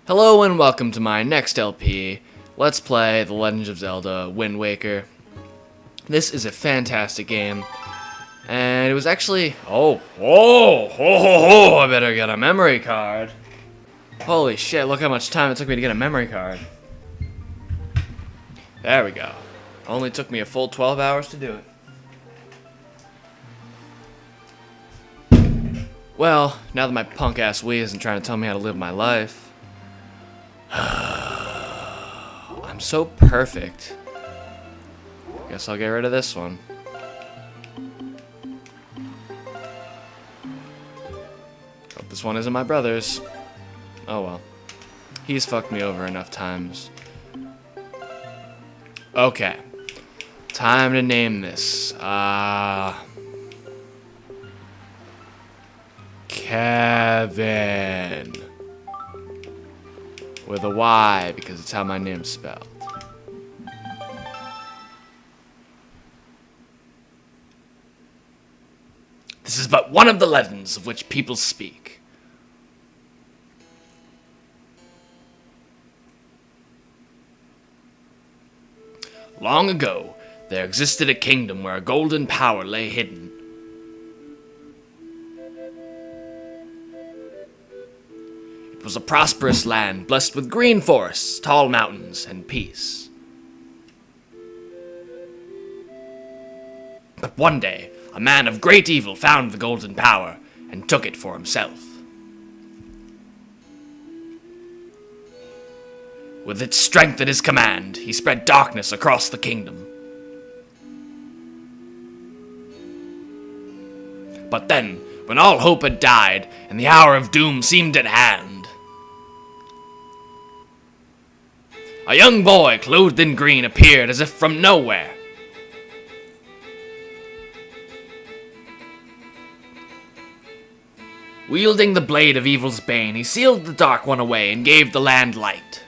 Hello and welcome to my next LP. Let's play The Legend of Zelda Wind Waker. This is a fantastic game. And it was actually... I better get a memory card. Holy shit, look how much time it took me to get a memory card. There we go. Only took me a full 12 hours to do it. Well, now that my punk ass Wii isn't trying to tell me how to live my life... I'm so perfect. Guess I'll get rid of this one. Hope this one isn't my brother's. Oh well. He's fucked me over enough times. Okay. Time to name this. Kevin. With a Y, because it's how my name's spelled. This is but one of the legends of which people speak. Long ago, there existed a kingdom where a golden power lay hidden. It was a prosperous land, blessed with green forests, tall mountains, and peace. But one day, a man of great evil found the golden power and took it for himself. With its strength at his command, he spread darkness across the kingdom. But then, when all hope had died and the hour of doom seemed at hand, a young boy clothed in green appeared as if from nowhere. Wielding the blade of evil's bane, he sealed the Dark One away and gave the land light.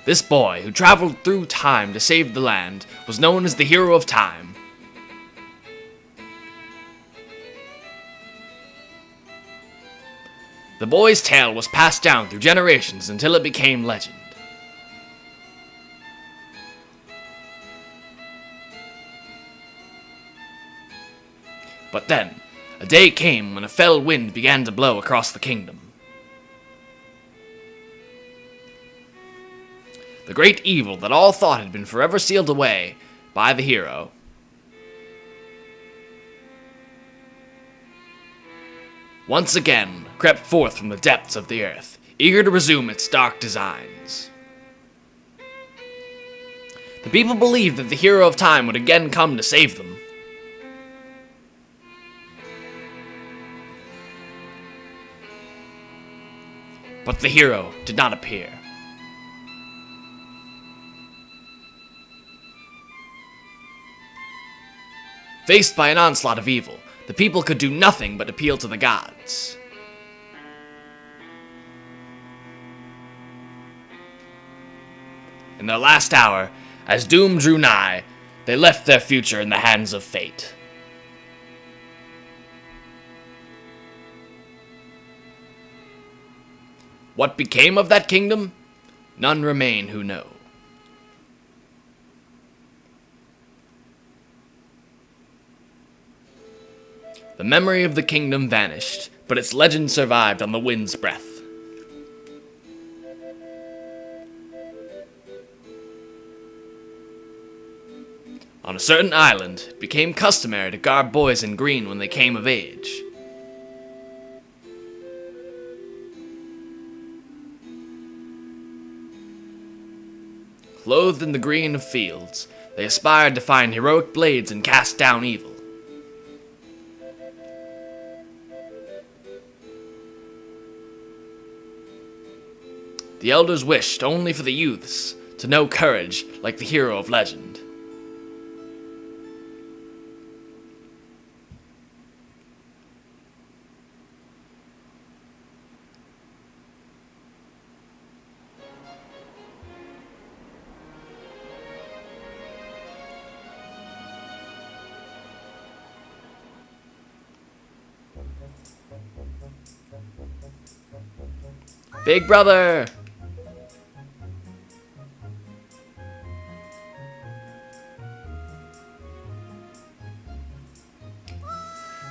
This boy, who traveled through time to save the land, was known as the Hero of Time. The boy's tale was passed down through generations until it became legend. But then, a day came when a fell wind began to blow across the kingdom. The great evil that all thought had been forever sealed away by the hero once again crept forth from the depths of the earth, eager to resume its dark designs. The people believed that the Hero of Time would again come to save them. But the hero did not appear. Faced by an onslaught of evil, the people could do nothing but appeal to the gods. In their last hour, as doom drew nigh, they left their future in the hands of fate. What became of that kingdom? None remain who know. The memory of the kingdom vanished, but its legend survived on the wind's breath. On a certain island, it became customary to garb boys in green when they came of age. Clothed in the green of fields, they aspired to find heroic blades and cast down evil. The elders wished only for the youths to know courage like the hero of legend. Big brother!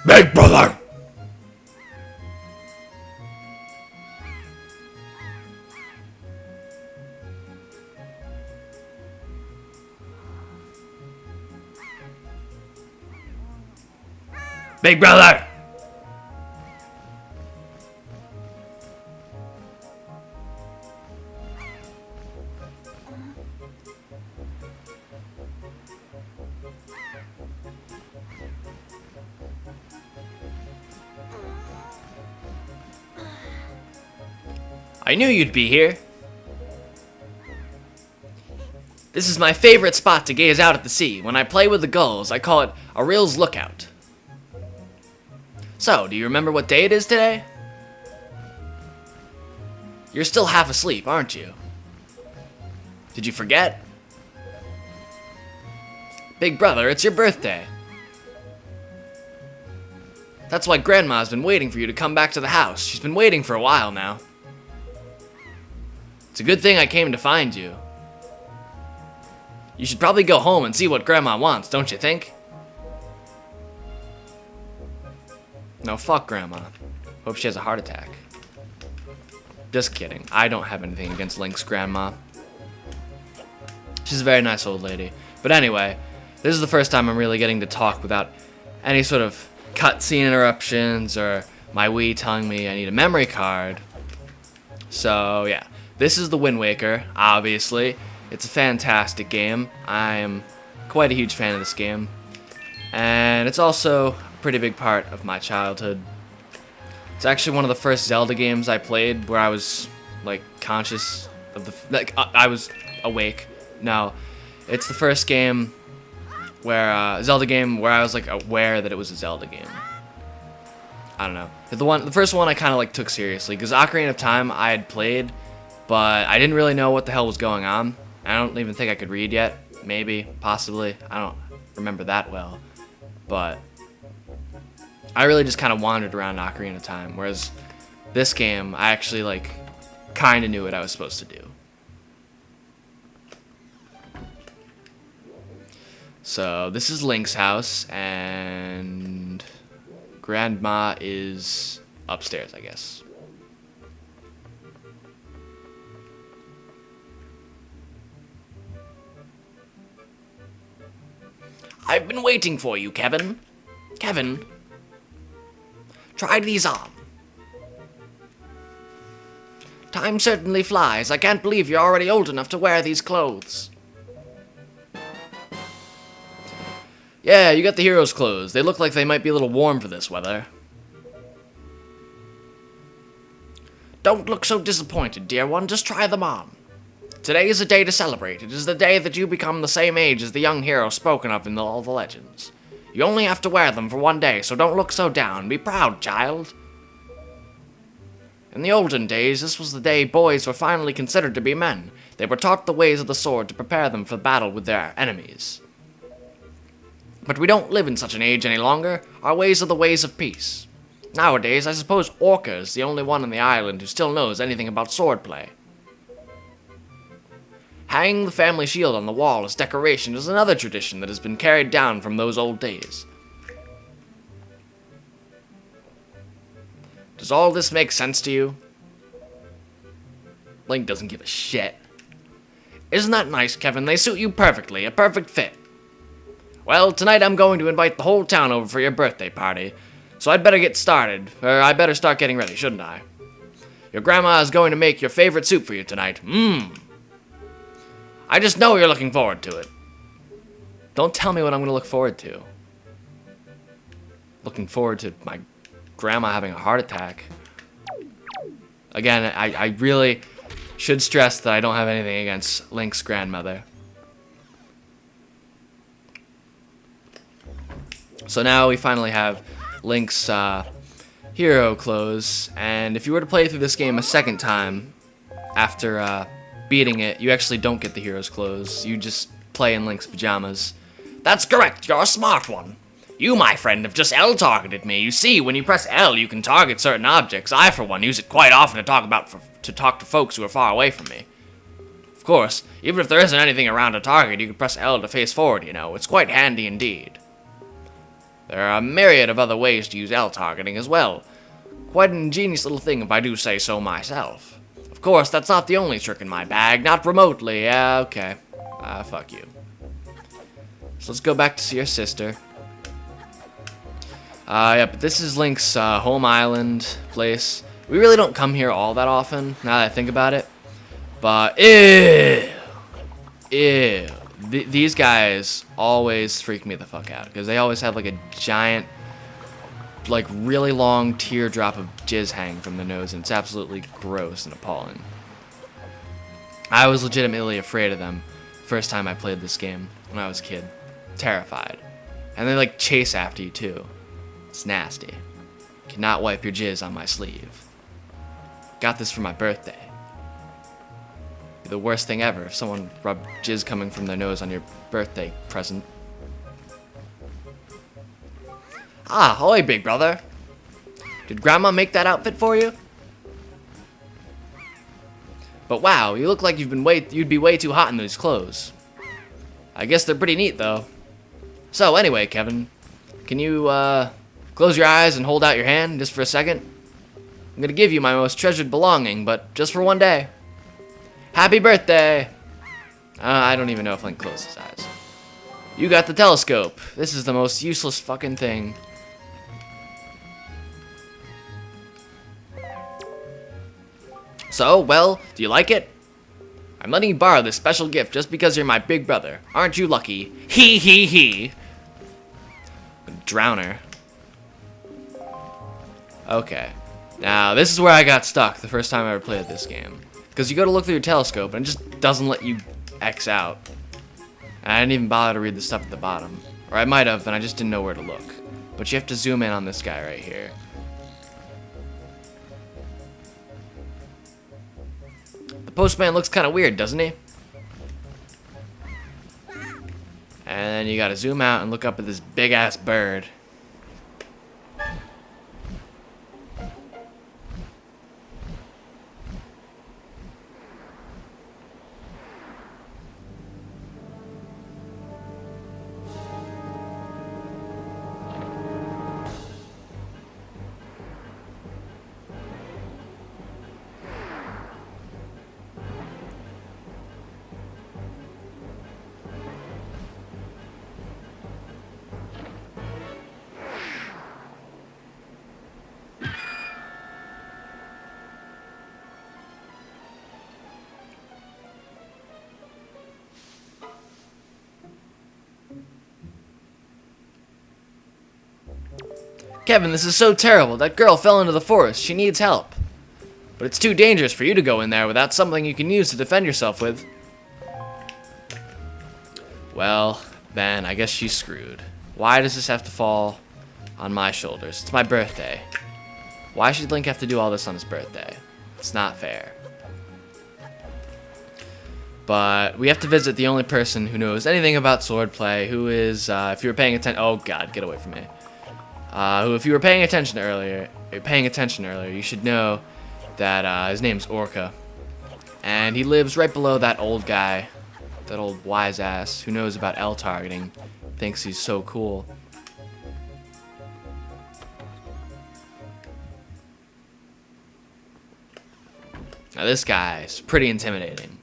Big brother! Big brother! I knew you'd be here. This is my favorite spot to gaze out at the sea. When I play with the gulls, I call it a reel's lookout. So, do you remember what day it is today? You're still half asleep, aren't you? Did you forget? Big brother, it's your birthday. That's why Grandma's been waiting for you to come back to the house. She's been waiting for a while now. It's a good thing I came to find you. You should probably go home and see what Grandma wants, don't you think? No, fuck Grandma. Hope she has a heart attack. Just kidding. I don't have anything against Link's grandma. She's a very nice old lady. But anyway, this is the first time I'm really getting to talk without any sort of cutscene interruptions or my Wii telling me I need a memory card. So, yeah. This is the Wind Waker, obviously. It's a fantastic game. I'm quite a huge fan of this game. And it's also a pretty big part of my childhood. It's actually one of the first Zelda games I played where I was, like, conscious of the... I was awake. No. It's the first game where... Zelda game where I was, like, aware that it was a Zelda game. I don't know. The first one I kind of, like, took seriously. Because Ocarina of Time I had played... But I didn't really know what the hell was going on. I don't even think I could read yet. Maybe, possibly. I don't remember that well. But I really just kind of wandered around Ocarina of Time. Whereas this game, I actually, like, kind of knew what I was supposed to do. So this is Link's house, and Grandma is upstairs, I guess. I've been waiting for you, Kevin. Kevin, try these on. Time certainly flies. I can't believe you're already old enough to wear these clothes. Yeah, you got the hero's clothes. They look like they might be a little warm for this weather. Don't look so disappointed, dear one. Just try them on. Today is a day to celebrate. It is the day that you become the same age as the young hero spoken of in all the legends. You only have to wear them for one day, so don't look so down. Be proud, child. In the olden days, this was the day boys were finally considered to be men. They were taught the ways of the sword to prepare them for battle with their enemies. But we don't live in such an age any longer. Our ways are the ways of peace. Nowadays, I suppose Orca is the only one on the island who still knows anything about swordplay. Hanging the family shield on the wall as decoration is another tradition that has been carried down from those old days. Does all this make sense to you? Link doesn't give a shit. Isn't that nice, Kevin? They suit you perfectly, a perfect fit. Well, tonight I'm going to invite the whole town over for your birthday party, so I'd better get started, or I better start getting ready, shouldn't I? Your grandma is going to make your favorite soup for you tonight. I just know you're looking forward to it. Don't tell me what I'm going to look forward to. Looking forward to my grandma having a heart attack. Again, I really should stress that I don't have anything against Link's grandmother. So now we finally have Link's hero clothes, and if you were to play through this game a second time after beating it, you actually don't get the hero's clothes. You just play in Link's pajamas. That's correct, you're a smart one. You, my friend, have just L-targeted me. You see, when you press L, you can target certain objects. I, for one, use it quite often to talk to folks who are far away from me. Of course, even if there isn't anything around to target, you can press L to face forward, you know. It's quite handy indeed. There are a myriad of other ways to use L-targeting as well. Quite an ingenious little thing if I do say so myself. Of course, that's not the only trick in my bag, not remotely. Yeah, okay. Fuck you. So let's go back to see your sister. Yeah, but this is Link's home island place. We really don't come here all that often, now that I think about it. But, ew. These guys always freak me the fuck out, because they always have like a giant, like really long teardrop of jizz hanging from the nose, and it's absolutely gross and appalling. I was legitimately afraid of them first time I played this game when I was a kid. Terrified. And they like chase after you too. It's nasty. Cannot wipe your jizz on my sleeve. Got this for my birthday. Be the worst thing ever if someone rubbed jizz coming from their nose on your birthday present. Ah, ahoy, big brother. Did Grandma make that outfit for you? But wow, you look like you'd be way too hot in those clothes. I guess they're pretty neat though. So anyway, Kevin, can you close your eyes and hold out your hand just for a second? I'm gonna give you my most treasured belonging, but just for one day. Happy birthday! I don't even know if Link closed his eyes. You got the telescope. This is the most useless fucking thing. So, well, do you like it? I'm letting you borrow this special gift just because you're my big brother. Aren't you lucky? Hee hee hee! Drowner. Okay. Now, this is where I got stuck the first time I ever played this game. Because you go to look through your telescope and it just doesn't let you X out. And I didn't even bother to read the stuff at the bottom. Or I might have, and I just didn't know where to look. But you have to zoom in on this guy right here. The postman looks kind of weird, doesn't he? And then you gotta zoom out and look up at this big-ass bird. Kevin, this is so terrible. That girl fell into the forest. She needs help. But it's too dangerous for you to go in there without something you can use to defend yourself with. Well, then, I guess she's screwed. Why does this have to fall on my shoulders? It's my birthday. Why should Link have to do all this on his birthday? It's not fair. But we have to visit the only person who knows anything about swordplay, who is, if you were paying attention... Oh, God, get away from me. Who, if you were paying attention earlier, you should know that his name's Orca, and he lives right below that old guy, that old wise ass who knows about L targeting, thinks he's so cool. Now this guy's pretty intimidating.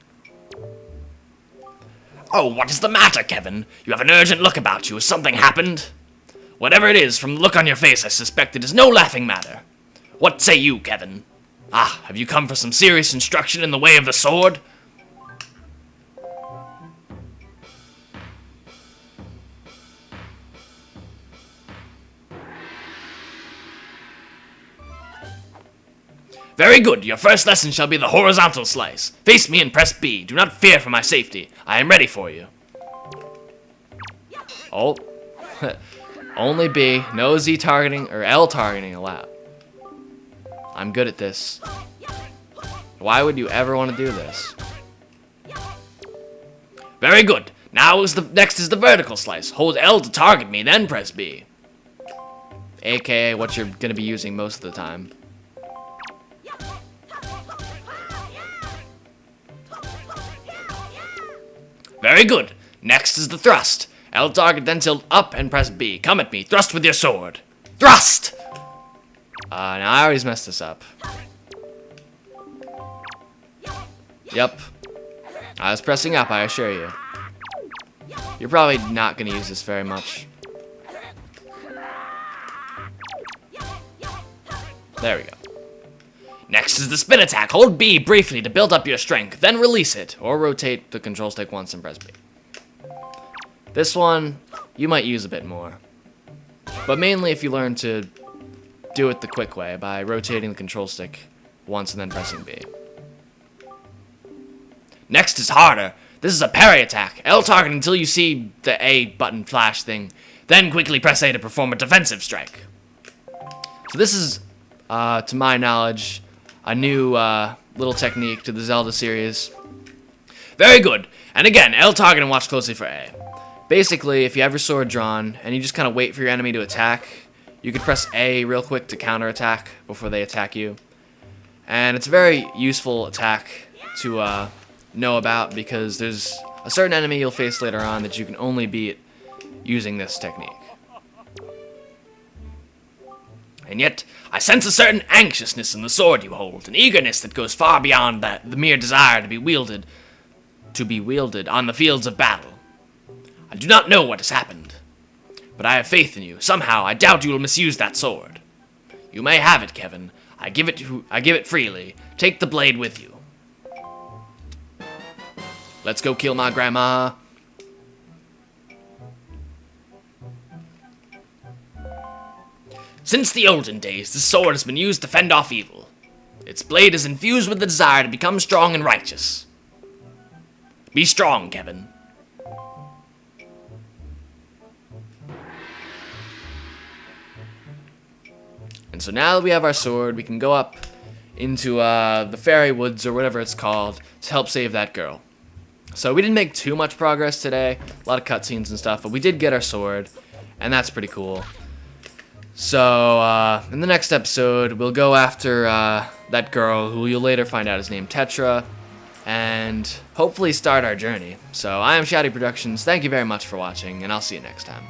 Oh, what is the matter, Kevin? You have an urgent look about you. Has something happened? Whatever it is, from the look on your face, I suspect it is no laughing matter. What say you, Kevin? Ah, have you come for some serious instruction in the way of the sword? Very good. Your first lesson shall be the horizontal slice. Face me and press B. Do not fear for my safety. I am ready for you. Oh. Only B. No Z targeting or L targeting allowed. I'm good at this. Why would you ever want to do this? Very good. Now next is the vertical slice. Hold L to target me, then press B. aka what you're going to be using most of the time. Very good. Next is the thrust. L target, then tilt up and press B. Come at me. Thrust with your sword. Thrust! Now I always messed this up. Yep. I was pressing up, I assure you. You're probably not going to use this very much. There we go. Next is the spin attack. Hold B briefly to build up your strength, then release it. Or rotate the control stick once and press B. This one, you might use a bit more. But mainly if you learn to do it the quick way by rotating the control stick once and then pressing B. Next is harder. This is a parry attack. L target until you see the A button flash thing. Then quickly press A to perform a defensive strike. So this is, to my knowledge, a new little technique to the Zelda series. Very good. And again, L target and watch closely for A. Basically, if you have your sword drawn and you just kind of wait for your enemy to attack, you could press A real quick to counterattack before they attack you. And it's a very useful attack to know about because there's a certain enemy you'll face later on that you can only beat using this technique. And yet, I sense a certain anxiousness in the sword you hold, an eagerness that goes far beyond the mere desire to be wielded on the fields of battle. I do not know what has happened, but I have faith in you. Somehow, I doubt you will misuse that sword. You may have it, Kevin. I give it freely. Take the blade with you. Let's go kill my grandma. Since the olden days, this sword has been used to fend off evil. Its blade is infused with the desire to become strong and righteous. Be strong, Kevin. And so now that we have our sword, we can go up into the fairy woods or whatever it's called to help save that girl. So we didn't make too much progress today, a lot of cutscenes and stuff, but we did get our sword, and that's pretty cool. So in the next episode, we'll go after that girl who you'll later find out is named Tetra, and hopefully start our journey. So I am Shouty Productions, thank you very much for watching, and I'll see you next time.